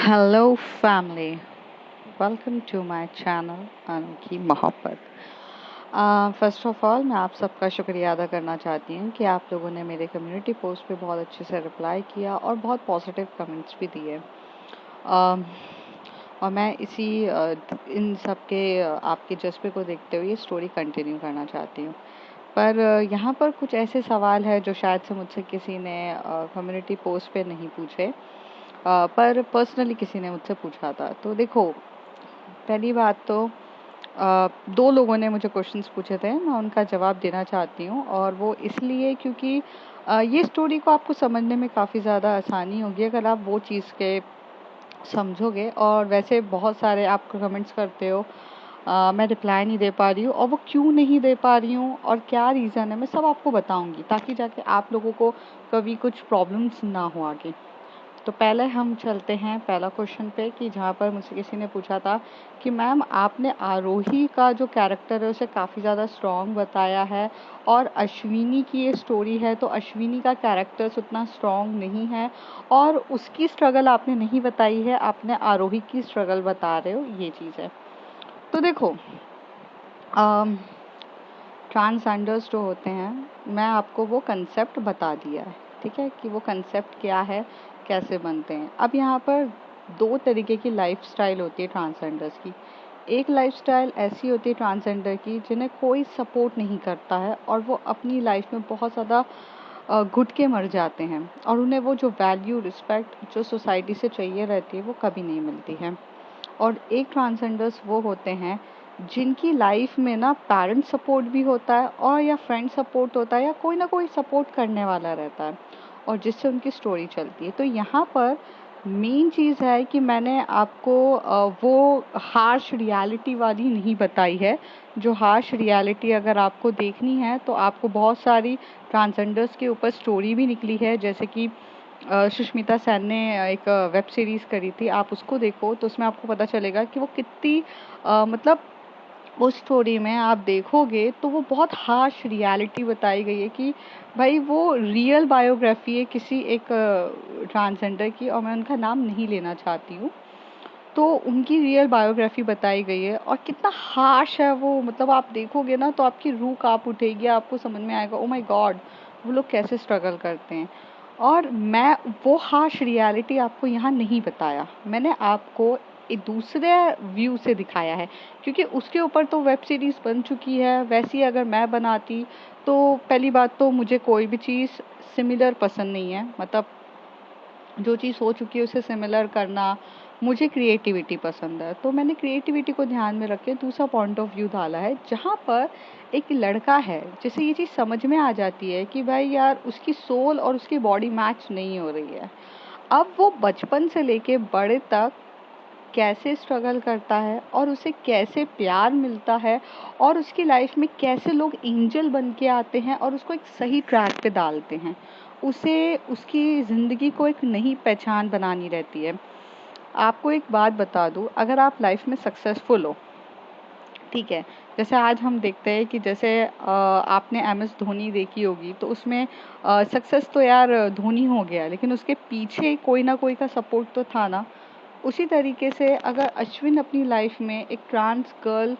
Hello family, welcome to my channel Anokhi Mohabbat. First of all मैं आप सबका शुक्रिया अदा करना चाहती हूँ कि आप लोगों ने मेरे कम्युनिटी पोस्ट पे बहुत अच्छे से रिप्लाई किया और बहुत पॉजिटिव कमेंट्स भी दिए। और मैं इन सब के आपके जज्बे को देखते हुए ये स्टोरी कंटिन्यू करना चाहती हूँ। पर यहाँ पर कुछ ऐसे सवाल है जो शायद से मुझसे किसी ने कम्युनिटी पोस्ट पे नहीं पूछे, पर पर्सनली किसी ने मुझसे पूछा था। तो देखो, पहली बात तो दो लोगों ने मुझे क्वेश्चंस पूछे थे, मैं उनका जवाब देना चाहती हूँ। और वो इसलिए क्योंकि ये स्टोरी को आपको समझने में काफ़ी ज़्यादा आसानी होगी अगर आप वो चीज़ के समझोगे। और वैसे बहुत सारे आप कमेंट्स करते हो, मैं रिप्लाई नहीं दे पा रही हूँ, और वो क्यों नहीं दे पा रही हूँ और क्या रीज़न है, मैं सब आपको बताऊँगी ताकि जाके आप लोगों को कभी कुछ प्रॉब्लम्स ना हो आगे। तो पहले हम चलते हैं पहला क्वेश्चन पे, कि जहाँ पर मुझसे किसी ने पूछा था कि मैम आपने आरोही का जो कैरेक्टर है उसे काफ़ी ज़्यादा स्ट्रॉन्ग बताया है, और अश्विनी की ये स्टोरी है तो अश्विनी का कैरेक्टर्स उतना स्ट्रॉन्ग नहीं है, और उसकी स्ट्रगल आपने नहीं बताई है, आपने आरोही की स्ट्रगल बता रहे हो, ये चीज़ है। तो देखो, ट्रांसजेंडर्स जो होते हैं, मैं आपको वो कंसेप्ट बता दिया है, ठीक है, कि वो कंसेप्ट क्या है, कैसे बनते हैं। अब यहाँ पर दो तरीके की लाइफस्टाइल होती है ट्रांसजेंडर्स की। एक लाइफस्टाइल ऐसी होती है ट्रांसजेंडर की जिन्हें कोई सपोर्ट नहीं करता है, और वो अपनी लाइफ में बहुत ज़्यादा घुट के मर जाते हैं, और उन्हें वो जो वैल्यू रिस्पेक्ट जो सोसाइटी से चाहिए रहती है वो कभी नहीं मिलती है। और एक ट्रांसजेंडर्स वो होते हैं जिनकी लाइफ में ना पेरेंट सपोर्ट भी होता है, और या फ्रेंड सपोर्ट होता है, या कोई ना कोई सपोर्ट करने वाला रहता है, और जिससे उनकी स्टोरी चलती है। तो यहाँ पर मेन चीज़ है कि मैंने आपको वो हार्श रियलिटी वाली नहीं बताई है। जो हार्श रियलिटी अगर आपको देखनी है तो आपको बहुत सारी ट्रांसजेंडर्स के ऊपर स्टोरी भी निकली है, जैसे कि सुष्मिता सेन ने एक वेब सीरीज़ करी थी, आप उसको देखो तो उसमें आपको पता चलेगा कि वो कितनी मतलब उस स्टोरी में आप देखोगे तो वो बहुत हार्श रियलिटी बताई गई है कि भाई वो रियल बायोग्राफी है किसी एक ट्रांसजेंडर की, और मैं उनका नाम नहीं लेना चाहती हूँ। तो उनकी रियल बायोग्राफी बताई गई है, और कितना हार्श है वो, मतलब आप देखोगे ना तो आपकी रूह कांप उठेगी, आपको समझ में आएगा ओ माय गॉड, वो लोग कैसे स्ट्रगल करते हैं। और मैं वो हार्श रियलिटी आपको यहाँ नहीं बताया, मैंने आपको एक दूसरे व्यू से दिखाया है, क्योंकि उसके ऊपर तो वेब सीरीज़ बन चुकी है। वैसी अगर मैं बनाती तो पहली बात तो मुझे कोई भी चीज़ सिमिलर पसंद नहीं है, मतलब जो चीज़ हो चुकी है उसे सिमिलर करना, मुझे क्रिएटिविटी पसंद है। तो मैंने क्रिएटिविटी को ध्यान में रख के दूसरा पॉइंट ऑफ व्यू डाला है, जहाँ पर एक लड़का है जिसे ये चीज़ समझ में आ जाती है कि भाई यार उसकी सोल और उसकी बॉडी मैच नहीं हो रही है। अब वो बचपन से लेके बड़े तक कैसे स्ट्रगल करता है, और उसे कैसे प्यार मिलता है, और उसकी लाइफ में कैसे लोग एंजल बन के आते हैं और उसको एक सही ट्रैक पे डालते हैं, उसे उसकी ज़िंदगी को एक नई पहचान बनानी रहती है। आपको एक बात बता दूँ, अगर आप लाइफ में सक्सेसफुल हो, ठीक है, जैसे आज हम देखते हैं कि जैसे आपने एम एस धोनी देखी होगी, तो उसमें सक्सेस तो यार धोनी हो गया, लेकिन उसके पीछे कोई ना कोई का सपोर्ट तो था ना। उसी तरीके से अगर अश्विन अपनी लाइफ में एक ट्रांस गर्ल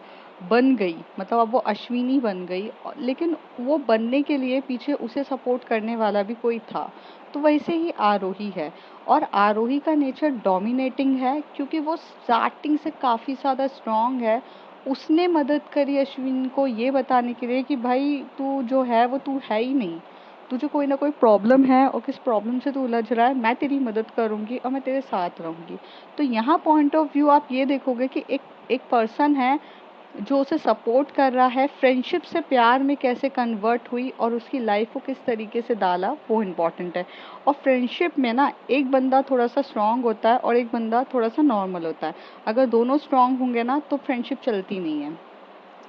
बन गई, मतलब अब वो अश्विनी बन गई, लेकिन वो बनने के लिए पीछे उसे सपोर्ट करने वाला भी कोई था। तो वैसे ही आरोही है, और आरोही का नेचर डोमिनेटिंग है क्योंकि वो स्टार्टिंग से काफ़ी ज़्यादा स्ट्रांग है। उसने मदद करी अश्विन को ये बताने के लिए कि भाई तू जो है वो तू है ही नहीं, तुझे कोई ना कोई प्रॉब्लम है, और किस प्रॉब्लम से तू उलझ रहा है, मैं तेरी मदद करूंगी और मैं तेरे साथ रहूंगी। तो यहाँ पॉइंट ऑफ व्यू आप ये देखोगे कि एक एक पर्सन है जो उसे सपोर्ट कर रहा है, फ्रेंडशिप से प्यार में कैसे कन्वर्ट हुई और उसकी लाइफ को किस तरीके से डाला, वो इम्पॉर्टेंट है। और फ्रेंडशिप में ना एक बंदा थोड़ा सा स्ट्रांग होता है और एक बंदा थोड़ा सा नॉर्मल होता है। अगर दोनों स्ट्रांग होंगे ना तो फ्रेंडशिप चलती नहीं है।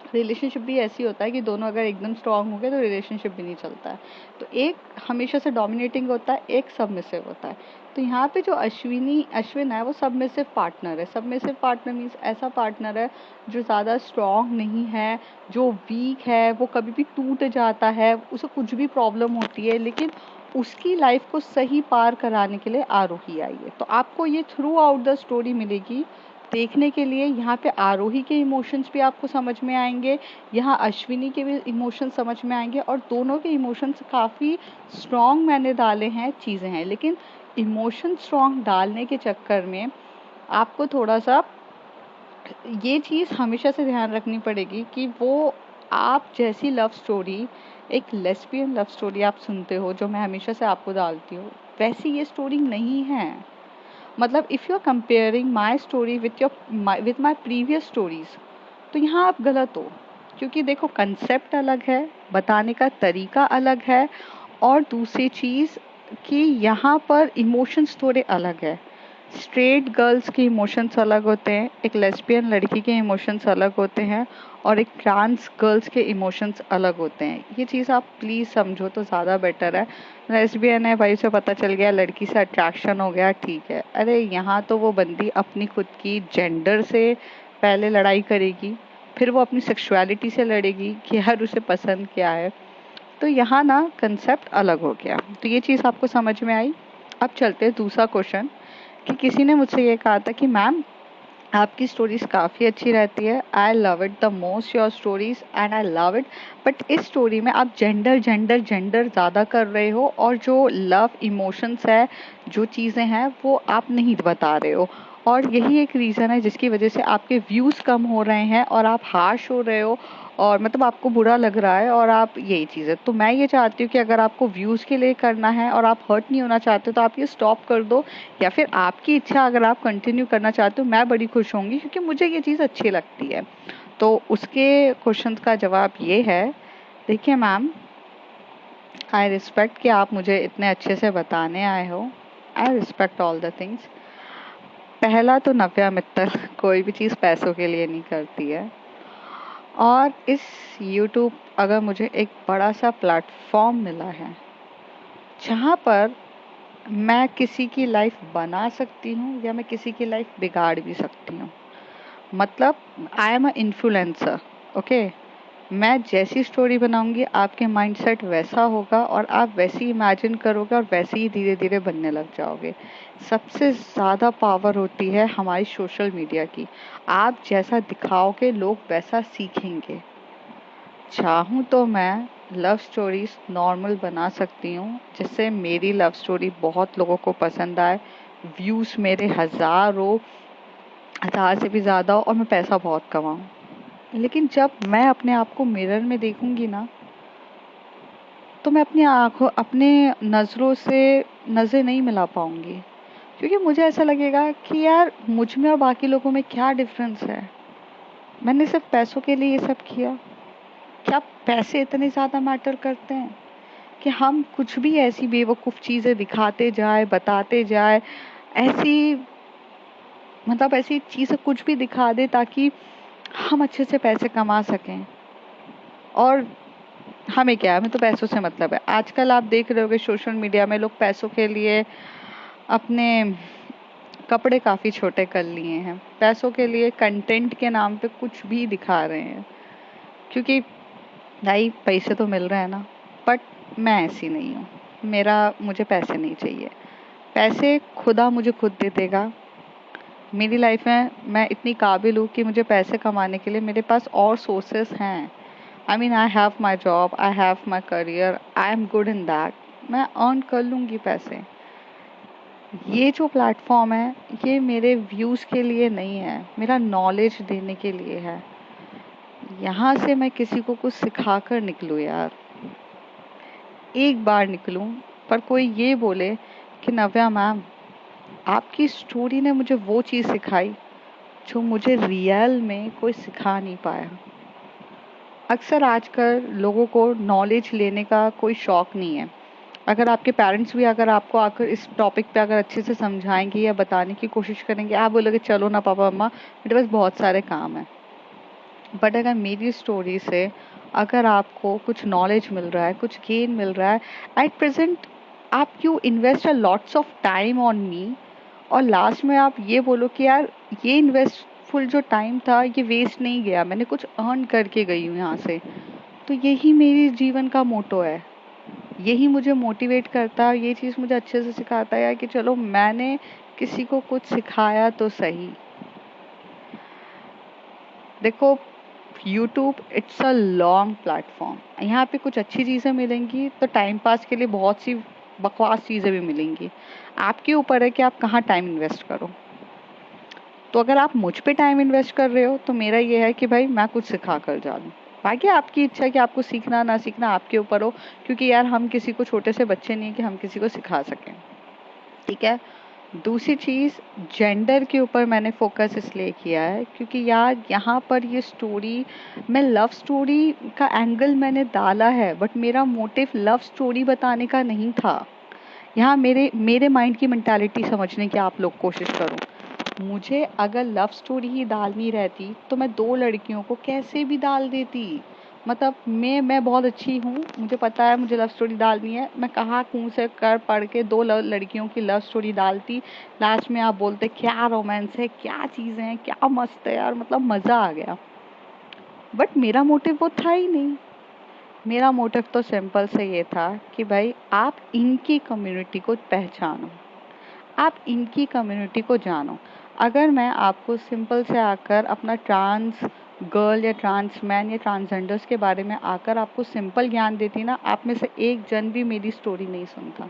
रिलेशनशिप भी ऐसी होता है कि दोनों अगर एकदम स्ट्रांग हो गए तो रिलेशनशिप भी नहीं चलता है। तो एक हमेशा से डोमिनेटिंग होता है, एक सबमिसिव होता है। तो यहाँ पे जो अश्विन है वो सबमिसिव पार्टनर है। सबमिसिव पार्टनर मीन्स ऐसा पार्टनर है जो ज़्यादा स्ट्रांग नहीं है, जो वीक है, वो कभी भी टूट जाता है, उसे कुछ भी प्रॉब्लम होती है, लेकिन उसकी लाइफ को सही पार कराने के लिए आरोही आई है। तो आपको ये थ्रू आउट द स्टोरी मिलेगी देखने के लिए। यहाँ पे आरोही के इमोशंस भी आपको समझ में आएंगे, यहाँ अश्विनी के भी इमोशंस समझ में आएंगे, और दोनों के इमोशंस काफ़ी स्ट्रॉन्ग मैंने डाले हैं, चीज़ें हैं। लेकिन इमोशन स्ट्रॉन्ग डालने के चक्कर में आपको थोड़ा सा ये चीज़ हमेशा से ध्यान रखनी पड़ेगी कि वो आप जैसी लव स्टोरी, एक लेस्बियन लव स्टोरी आप सुनते हो जो मैं हमेशा से आपको डालती हूँ, वैसी ये स्टोरी नहीं है। मतलब if you are comparing my story with my previous stories, तो यहाँ आप गलत हो। क्योंकि देखो कंसेप्ट अलग है, बताने का तरीका अलग है, और दूसरी चीज़ कि यहाँ पर इमोशंस थोड़े अलग है। स्ट्रेट गर्ल्स के इमोशंस अलग होते हैं, एक लेस्बियन लड़की के इमोशंस अलग होते हैं, और एक ट्रांस गर्ल्स के इमोशंस अलग होते हैं। ये चीज़ आप प्लीज़ समझो तो ज़्यादा बेटर है। लेस्बियन है भाई, उसे पता चल गया, लड़की से अट्रैक्शन हो गया, ठीक है। अरे यहाँ तो वो बंदी अपनी खुद की जेंडर से पहले लड़ाई करेगी, फिर वो अपनी सेक्सुअलिटी से लड़ेगी कि यार उसे पसंद क्या है। तो यहाँ ना कंसेप्ट अलग हो गया। तो ये चीज़ आपको समझ में आई। अब चलते हैं दूसरा क्वेश्चन, कि किसी ने मुझसे ये कहा था कि मैम आपकी स्टोरीज काफ़ी अच्छी रहती है, I love it the most your stories and I love it, but इस स्टोरी में आप जेंडर जेंडर जेंडर ज़्यादा कर रहे हो, और जो लव इमोशंस है, जो चीज़ें हैं, वो आप नहीं बता रहे हो, और यही एक रीज़न है जिसकी वजह से आपके व्यूज़ कम हो रहे हैं और आप हार्श हो रहे हो, और मतलब आपको बुरा लग रहा है, और आप यही चीज़ है। तो मैं ये चाहती हूँ कि अगर आपको व्यूज़ के लिए करना है और आप हर्ट नहीं होना चाहते तो आप ये स्टॉप कर दो, या फिर आपकी इच्छा अगर आप कंटिन्यू करना चाहते हो, मैं बड़ी खुश होंगी क्योंकि मुझे ये चीज़ अच्छी लगती है। तो उसके क्वेश्चन का जवाब ये है, देखिए मैम, आई रिस्पेक्ट कि आप मुझे इतने अच्छे से बताने आए हो, I respect all the things. पहला तो नव्या मित्तल कोई भी चीज़ पैसों के लिए नहीं करती है, और इस YouTube अगर मुझे एक बड़ा सा प्लेटफॉर्म मिला है जहाँ पर मैं किसी की लाइफ बना सकती हूँ या मैं किसी की लाइफ बिगाड़ भी सकती हूँ, मतलब I am a influencer, okay. मैं जैसी स्टोरी बनाऊंगी आपके माइंडसेट वैसा होगा, और आप वैसे ही इमेजिन करोगे, और वैसे ही धीरे धीरे बनने लग जाओगे। सबसे ज़्यादा पावर होती है हमारी सोशल मीडिया की। आप जैसा दिखाओगे लोग वैसा सीखेंगे। चाहूँ तो मैं लव स्टोरीज नॉर्मल बना सकती हूँ जिससे मेरी लव स्टोरी बहुत लोगों को पसंद आए, व्यूज़ मेरे हज़ार से भी ज़्यादा हो, और मैं पैसा बहुत कमाऊँ। लेकिन जब मैं अपने आप को मिरर में देखूंगी ना, तो मैं अपनी आँखों, अपने नज़रों से नज़र नहीं मिला पाऊंगी, क्योंकि मुझे ऐसा लगेगा कि यार मुझ में और बाकी लोगों में क्या डिफरेंस है। मैंने सिर्फ पैसों के लिए ये सब किया। क्या पैसे इतने ज़्यादा मैटर करते हैं कि हम कुछ भी ऐसी बेवकूफ़ चीज़ें दिखाते जाए, बताते जाए, ऐसी मतलब ऐसी चीज़ें कुछ भी दिखा दे ताकि हम अच्छे से पैसे कमा सकें। और हमें क्या है, हमें तो पैसों से मतलब है। आजकल आप देख रहे होगे सोशल मीडिया में लोग पैसों के लिए अपने कपड़े काफ़ी छोटे कर लिए हैं, पैसों के लिए कंटेंट के नाम पे कुछ भी दिखा रहे हैं, क्योंकि भाई पैसे तो मिल रहे हैं ना। बट मैं ऐसी नहीं हूँ, मुझे पैसे नहीं चाहिए। पैसे खुदा मुझे खुद दे देगा। मेरी लाइफ में मैं इतनी काबिल हूँ कि मुझे पैसे कमाने के लिए मेरे पास और सोर्सेस हैं। I mean I have my job, I have my career, I am good in that. मैं अर्न कर लूँगी पैसे। ये जो प्लेटफॉर्म है ये मेरे व्यूज़ के लिए नहीं है, मेरा नॉलेज देने के लिए है। यहाँ से मैं किसी को कुछ सिखा कर निकलूँ यार, एक बार निकलूँ, पर कोई ये बोले कि नव्या मैम आपकी स्टोरी ने मुझे वो चीज़ सिखाई जो मुझे रियल में कोई सिखा नहीं पाया। अक्सर आजकल लोगों को नॉलेज लेने का कोई शौक़ नहीं है। अगर आपके पेरेंट्स भी अगर आपको आकर इस टॉपिक पे अगर अच्छे से समझाएंगे या बताने की कोशिश करेंगे, आप बोलोगे चलो ना पापा मम्मा, मेरे पास बहुत सारे काम हैं। बट अगर मेरी स्टोरी से अगर आपको कुछ नॉलेज मिल रहा है, कुछ गेन मिल रहा है, एट प्रेजेंट आप you invest a lots of time on me, और लास्ट में आप ये बोलो कि यार ये इन्वेस्टफुल जो टाइम था ये वेस्ट नहीं गया, मैंने कुछ अर्न करके गई हूँ यहाँ से, तो यही मेरी जीवन का मोटो है। यही मुझे मोटिवेट करता है, ये चीज़ मुझे अच्छे से सिखाता है कि चलो मैंने किसी को कुछ सिखाया तो सही। देखो, YouTube it's a long platform, यहाँ पे कुछ अच्छी चीज़ें मिलेंगी तो टाइम पास के लिए बहुत सी बकवास चीज़ें भी मिलेंगी। आपके ऊपर है कि आप कहाँ टाइम इन्वेस्ट करो। तो अगर आप मुझ पे टाइम इन्वेस्ट कर रहे हो तो मेरा ये है कि भाई मैं कुछ सिखा कर जा दूँ। बाकी आपकी इच्छा है कि आपको सीखना ना सीखना आपके ऊपर हो, क्योंकि यार हम किसी को छोटे से बच्चे नहीं है कि हम किसी को सिखा सकें। ठीक है। दूसरी चीज़, जेंडर के ऊपर मैंने फोकस इसलिए किया है क्योंकि यार यहाँ पर ये स्टोरी, मैं लव स्टोरी का एंगल मैंने डाला है, बट मेरा मोटिव लव स्टोरी बताने का नहीं था। यहाँ मेरे मेरे माइंड की मेंटालिटी समझने की आप लोग कोशिश करो। मुझे अगर लव स्टोरी ही डालनी रहती तो मैं दो लड़कियों को कैसे भी डाल देती। मतलब मैं बहुत अच्छी हूँ, मुझे पता है मुझे लव स्टोरी डालनी है, मैं कहाँ कूँ से कर पढ़ के दो लड़कियों की लव स्टोरी डालती। लास्ट में आप बोलते क्या रोमांस है, क्या चीज़ें हैं, क्या मस्त है यार, मतलब मज़ा आ गया। बट मेरा मोटिव वो था ही नहीं। मेरा मोटिव तो सिंपल से ये था कि भाई आप इनकी कम्युनिटी को पहचानो, आप इनकी कम्युनिटी को जानो। अगर मैं आपको सिंपल से आकर अपना ट्रांस गर्ल या ट्रांस मैन या ट्रांसजेंडर्स के बारे में आकर आपको सिंपल ज्ञान देती ना, आप में से एक जन भी मेरी स्टोरी नहीं सुनता।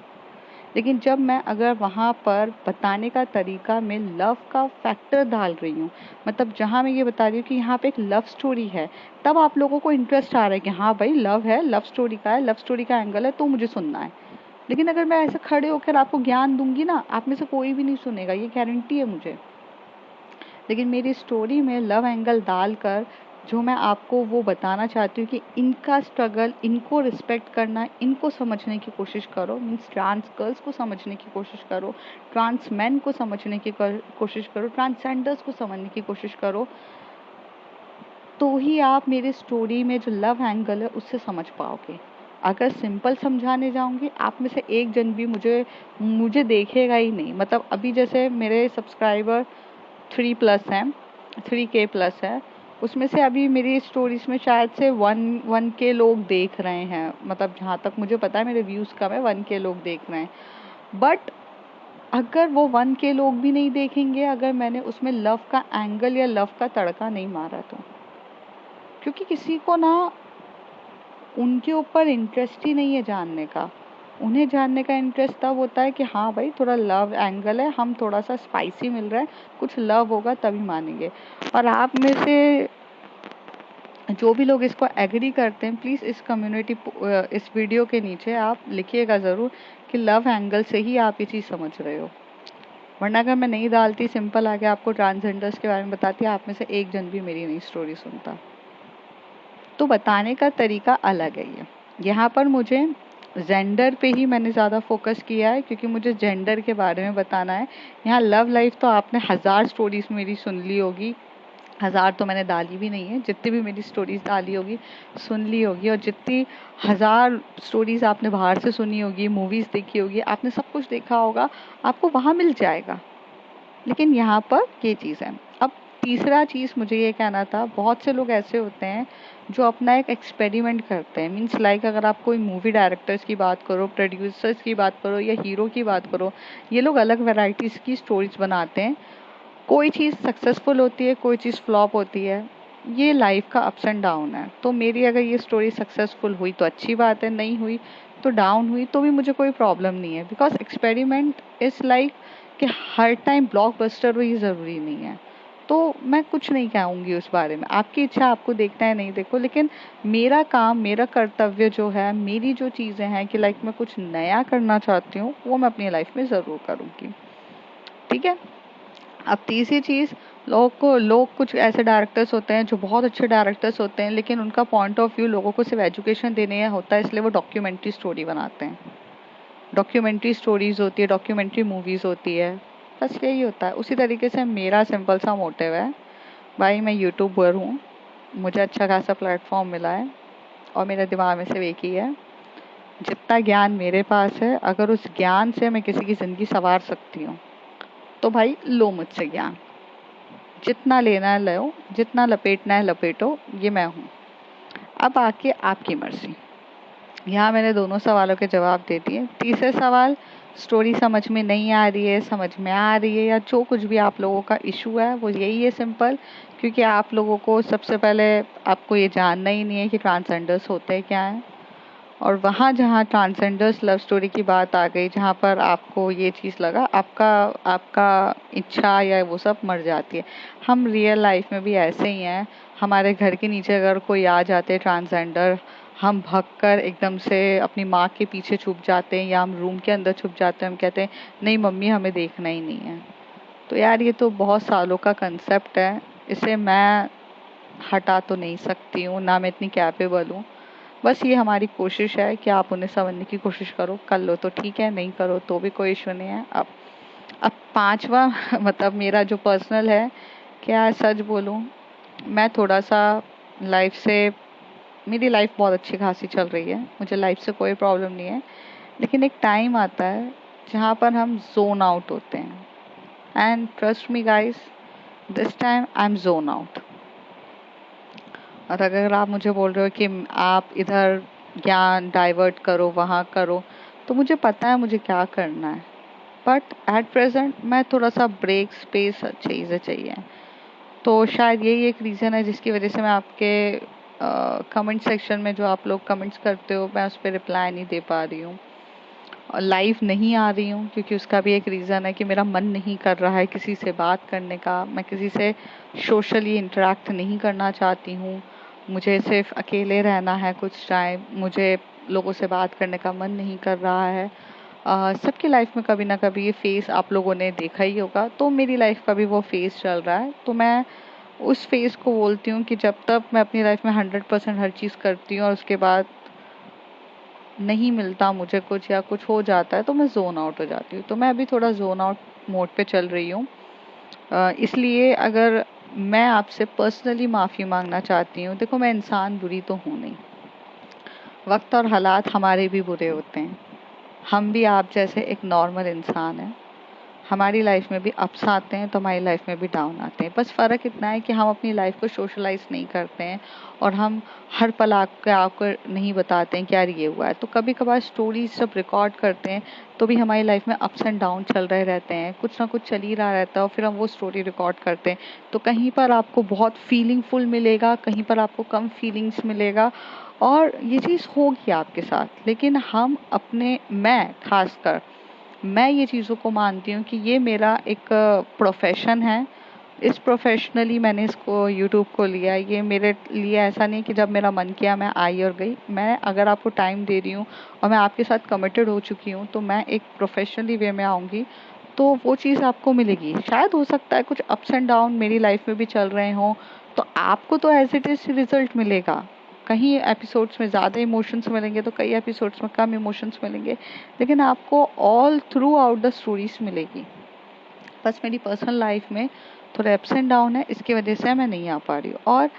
लेकिन जब मैं अगर वहाँ पर बताने का तरीका में लव का फैक्टर डाल रही हूँ, मतलब जहाँ मैं ये बता रही हूँ कि यहाँ पे एक लव स्टोरी है, तब आप लोगों को इंटरेस्ट आ रहा है कि हाँ भाई लव है, लव स्टोरी का है, लव स्टोरी का एंगल है तो मुझे सुनना है। लेकिन अगर मैं ऐसे खड़े होकर आपको ज्ञान दूंगी ना, आप में से कोई भी नहीं सुनेगा, ये गारंटी है मुझे। लेकिन मेरी स्टोरी में लव एंगल डालकर जो मैं आपको वो बताना चाहती हूँ कि इनका स्ट्रगल, इनको रिस्पेक्ट करना, इनको समझने की कोशिश करो। मीन्स ट्रांस गर्ल्स को समझने की कोशिश करो, ट्रांस मैन को समझने की कोशिश करो, ट्रांसजेंडर्स को समझने की कोशिश करो, तो ही आप मेरी स्टोरी में जो लव एंगल है उससे समझ पाओगे। अगर सिंपल समझाने जाऊंगी, आप में से एक जन भी मुझे देखेगा ही नहीं। मतलब अभी जैसे मेरे सब्सक्राइबर 3+ हैं, 3K प्लस है, उसमें से अभी मेरी स्टोरीज में शायद से 1K लोग देख रहे हैं। मतलब जहाँ तक मुझे पता है मेरे व्यूज़ कम है, 1K लोग देख रहे हैं। बट अगर वो 1K लोग भी नहीं देखेंगे अगर मैंने उसमें लव का एंगल या लव का तड़का नहीं मारा तो, क्योंकि किसी को ना उनके ऊपर इंटरेस्ट ही नहीं है जानने का। उन्हें जानने का इंटरेस्ट तब होता है कि हाँ भाई थोड़ा लव एंगल है, हम थोड़ा सा स्पाइसी मिल रहा है, कुछ लव होगा तभी मानेंगे। और आप में से जो भी लोग इसको एग्री करते हैं, प्लीज़ इस वीडियो के नीचे आप लिखिएगा ज़रूर कि लव एंगल से ही आप ये चीज़ समझ रहे हो। वरना अगर मैं नहीं डालती, सिंपल आके आपको ट्रांसजेंडर्स के बारे में बताती, आप में से एक जन भी मेरी नहीं स्टोरी सुनता। तो बताने का तरीका अलग है। ये यहाँ पर मुझे जेंडर पे ही मैंने ज़्यादा फोकस किया है क्योंकि मुझे जेंडर के बारे में बताना है। यहाँ लव लाइफ तो आपने 1000 स्टोरीज मेरी सुन ली होगी, 1000 तो मैंने डाली भी नहीं है, जितनी भी मेरी स्टोरीज डाली होगी सुन ली होगी, और जितनी 1000 स्टोरीज आपने बाहर से सुनी होगी, मूवीज़ देखी होगी, आपने सब कुछ देखा होगा, आपको वहाँ मिल जाएगा। लेकिन यहाँ पर ये चीज़ है। अब तीसरा चीज़ मुझे ये कहना था, बहुत से लोग ऐसे होते हैं जो अपना एक एक्सपेरिमेंट करते हैं। मीन्स लाइक अगर आप कोई मूवी डायरेक्टर्स की बात करो, प्रोड्यूसर्स की बात करो या हीरो की बात करो, ये लोग अलग वैरायटीज़ की स्टोरीज बनाते हैं। कोई चीज़ सक्सेसफुल होती है, कोई चीज़ फ्लॉप होती है, ये लाइफ का अप्स एंड डाउन है। तो मेरी अगर ये स्टोरी सक्सेसफुल हुई तो अच्छी बात है, नहीं हुई तो डाउन हुई तो भी मुझे कोई प्रॉब्लम नहीं है। बिकॉज एक्सपेरिमेंट इज़ लाइक कि हर टाइम ब्लॉकबस्टर वही ज़रूरी नहीं है। तो मैं कुछ नहीं कहूँगी उस बारे में, आपकी इच्छा, आपको देखना है नहीं देखो। लेकिन मेरा काम, मेरा कर्तव्य जो है, मेरी जो चीज़ें हैं कि लाइक मैं कुछ नया करना चाहती हूँ वो मैं अपनी लाइफ में ज़रूर करूँगी। ठीक है। अब तीसरी चीज़, लोग कुछ ऐसे डायरेक्टर्स होते हैं जो बहुत अच्छे डायरेक्टर्स होते हैं, लेकिन उनका पॉइंट ऑफ व्यू लोगों को सिर्फ एजुकेशन देने का होता है, इसलिए वो डॉक्यूमेंट्री स्टोरी बनाते हैं। डॉक्यूमेंट्री स्टोरीज होती है, डॉक्यूमेंट्री मूवीज़ होती है, बस यही होता है। उसी तरीके से मेरा सिंपल सा मोटिव है, भाई मैं यूट्यूबर हूँ, मुझे अच्छा खासा प्लेटफॉर्म मिला है और मेरे दिमाग में सिर्फ एक ही है, जितना ज्ञान मेरे पास है अगर उस ज्ञान से मैं किसी की ज़िंदगी संवार सकती हूँ तो भाई लो मुझसे ज्ञान, जितना लेना है लो, जितना लपेटना है लपेटो, ये मैं हूँ। अब आके आपकी मर्जी। यहाँ मैंने दोनों सवालों के जवाब दे दिए। तीसरे सवाल, स्टोरी समझ में नहीं आ रही है, समझ में आ रही है, या जो कुछ भी आप लोगों का इशू है वो यही है सिंपल, क्योंकि आप लोगों को सबसे पहले आपको ये जानना ही नहीं है कि ट्रांसजेंडर्स होते क्या हैं। और वहाँ जहाँ ट्रांसजेंडर्स लव स्टोरी की बात आ गई, जहाँ पर आपको ये चीज़ लगा, आपका आपका इच्छा या वो सब मर जाती है। हम रियल लाइफ में भी ऐसे ही हैं। हमारे घर के नीचे अगर कोई आ जाते ट्रांसजेंडर, हम भगकर एकदम से अपनी माँ के पीछे छुप जाते हैं या हम रूम के अंदर छुप जाते हैं। हम कहते हैं नहीं मम्मी हमें देखना ही नहीं है। तो यार ये तो बहुत सालों का कंसेप्ट है, इसे मैं हटा तो नहीं सकती हूँ, ना मैं इतनी कैपेबल हूँ। बस ये हमारी कोशिश है कि आप उन्हें समझने की कोशिश करो, कर लो तो ठीक है, नहीं करो तो भी कोई इशू नहीं है। अब पांचवा मतलब मेरा जो पर्सनल है, क्या सच बोलूं, मैं थोड़ा सा लाइफ से, मेरी लाइफ बहुत अच्छी खासी चल रही है, मुझे लाइफ से कोई प्रॉब्लम नहीं है, लेकिन एक टाइम आता है जहाँ पर हम जोन आउट होते हैं। And trust me guys, this time I am zone out. और अगर आप मुझे बोल रहे हो कि आप इधर ज्ञान डाइवर्ट करो, वहाँ करो, तो मुझे पता है मुझे क्या करना है, बट एट प्रेजेंट मैं थोड़ा सा ब्रेक स्पेस चीज़ें चाहिए। तो शायद यही एक रीज़न है जिसकी वजह से मैं आपके कमेंट सेक्शन में जो आप लोग कमेंट्स करते हो मैं उस पर रिप्लाई नहीं दे पा रही हूँ और लाइव नहीं आ रही हूँ, क्योंकि उसका भी एक रीज़न है कि मेरा मन नहीं कर रहा है किसी से बात करने का। मैं किसी से सोशली इंटरेक्ट नहीं करना चाहती हूँ, मुझे सिर्फ अकेले रहना है कुछ टाइम, मुझे लोगों से बात करने का मन नहीं कर रहा है। सबकी लाइफ में कभी ना कभी ये फेस आप लोगों ने देखा ही होगा, तो मेरी लाइफ का भी वो फेस चल रहा है। तो मैं उस फेस को बोलती हूँ कि जब तक मैं अपनी लाइफ में 100% हर चीज़ करती हूँ और उसके बाद नहीं मिलता मुझे कुछ या कुछ हो जाता है तो मैं जोन आउट हो जाती हूँ। तो मैं अभी थोड़ा जोन आउट मोड पे चल रही हूँ। इसलिए अगर मैं आपसे पर्सनली माफ़ी मांगना चाहती हूँ। देखो मैं इंसान बुरी तो हूँ नहीं, वक्त और हालात हमारे भी बुरे होते हैं, हम भी आप जैसे एक नॉर्मल इंसान हैं। हमारी लाइफ में भी अप्स आते हैं तो हमारी लाइफ में भी डाउन आते हैं। बस फ़र्क इतना है कि हम अपनी लाइफ को सोशलाइज नहीं करते हैं और हम हर पल आकर नहीं बताते हैं कि यार ये हुआ है। तो कभी कभार स्टोरीज जब रिकॉर्ड करते हैं तो भी हमारी लाइफ में अप्स एंड डाउन चल रहे रहते हैं, कुछ ना कुछ चल ही रहा रहता है और फिर हम वो स्टोरी रिकॉर्ड करते हैं। तो कहीं पर आपको बहुत फीलिंगफुल मिलेगा, कहीं पर आपको कम फीलिंग्स मिलेगा, और ये चीज़ होगी आपके साथ। लेकिन हम अपने, मैं खासकर मैं ये चीज़ों को मानती हूँ कि ये मेरा एक प्रोफेशन है। इस प्रोफेशनली मैंने इसको यूट्यूब को लिया। ये मेरे लिए ऐसा नहीं कि जब मेरा मन किया मैं आई और गई। मैं अगर आपको टाइम दे रही हूँ और मैं आपके साथ कमिटेड हो चुकी हूँ तो मैं एक प्रोफेशनली वे में आऊँगी तो वो चीज़ आपको मिलेगी। शायद हो सकता है कुछ अप्स एंड डाउन मेरी लाइफ में भी चल रहे हों, तो आपको तो एज इट इज़ रिजल्ट मिलेगा। कहीं एपिसोड्स में ज़्यादा इमोशंस मिलेंगे तो कई एपिसोड्स में कम इमोशंस मिलेंगे, लेकिन आपको all through out the stories मिलेगी। बस मेरी पर्सनल लाइफ में थोड़े अप्स एंड डाउन है, इसकी वजह से मैं नहीं आ पा रही हूँ। और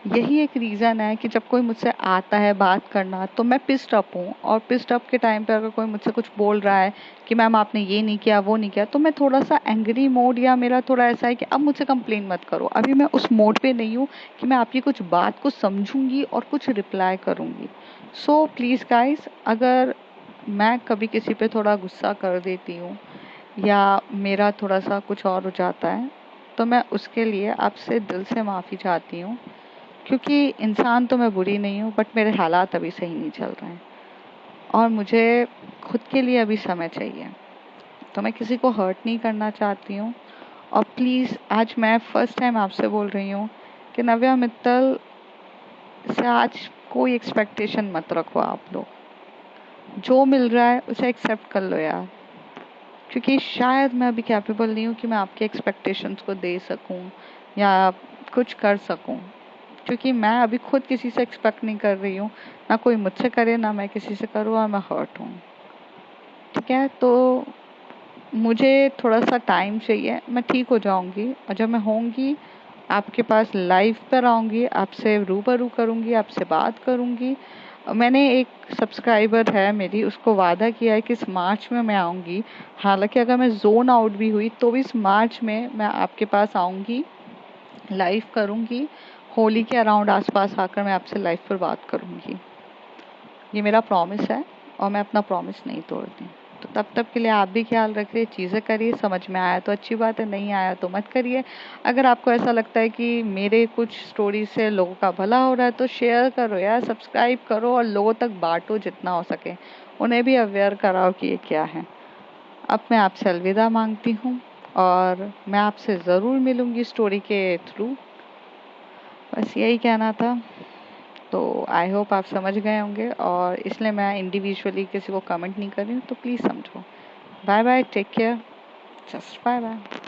यही एक रीज़न है कि जब कोई मुझसे आता है बात करना तो मैं पिस्ड अप हूँ, और पिस्ड अप के टाइम पे अगर कोई मुझसे कुछ बोल रहा है कि मैम आपने ये नहीं किया वो नहीं किया, तो मैं थोड़ा सा एंग्री मोड, या मेरा थोड़ा ऐसा है कि अब मुझसे कंप्लेन मत करो। अभी मैं उस मोड पे नहीं हूँ कि मैं आपकी कुछ बात को समझूंगी और कुछ रिप्लाई करूँगी। सो प्लीज़ गाइस, अगर मैं कभी किसी पे थोड़ा गुस्सा कर देती हूँ या मेरा थोड़ा सा कुछ और हो जाता है तो मैं उसके लिए आपसे दिल से माफ़ी चाहती हूँ, क्योंकि इंसान तो मैं बुरी नहीं हूँ, बट मेरे हालात अभी सही नहीं चल रहे हैं और मुझे खुद के लिए अभी समय चाहिए। तो मैं किसी को हर्ट नहीं करना चाहती हूँ। और प्लीज़, आज मैं फर्स्ट टाइम आपसे बोल रही हूँ कि नव्या मित्तल से आज कोई एक्सपेक्टेशन मत रखो। आप लोग जो मिल रहा है उसे एक्सेप्ट कर लो यार, क्योंकि शायद मैं अभी कैपेबल नहीं हूँ कि मैं आपके एक्सपेक्टेशंस को दे सकूँ या कुछ कर सकूँ, क्योंकि मैं अभी खुद किसी से एक्सपेक्ट नहीं कर रही हूँ, ना कोई मुझसे करे ना मैं किसी से करूँ, और मैं हर्ट हूँ। ठीक है, तो मुझे थोड़ा सा टाइम चाहिए, मैं ठीक हो जाऊँगी, और जब मैं होंगी आपके पास लाइव पर आऊँगी, आपसे रूबरू करूँगी, आपसे बात करूँगी। मैंने एक सब्सक्राइबर है मेरी, उसको वादा किया है कि इस मार्च में मैं आऊँगी। हालांकि अगर मैं जोन आउट भी हुई तो भी इस मार्च में मैं आपके पास आऊँगी, लाइव करूँगी। होली के अराउंड आसपास आकर मैं आपसे लाइव पर बात करूँगी। ये मेरा प्रॉमिस है और मैं अपना प्रॉमिस नहीं तोड़ती। तो तब तक के लिए आप भी ख्याल रखिए, चीज़ें करिए। समझ में आया तो अच्छी बात है, नहीं आया तो मत करिए। अगर आपको ऐसा लगता है कि मेरे कुछ स्टोरी से लोगों का भला हो रहा है तो शेयर करो यार, सब्सक्राइब करो और लोगों तक बांटो जितना हो सके। उन्हें भी अवेयर कराओ कि ये क्या है। अब मैं आपसे अलविदा मांगती हूँ और मैं आपसे ज़रूर मिलूँगी स्टोरी के थ्रू। बस यही कहना था। तो आई होप आप समझ गए होंगे और इसलिए मैं इंडिविजुअली किसी को कमेंट नहीं कर रही हूँ, तो प्लीज़ समझो। Bye bye, take care, just bye bye.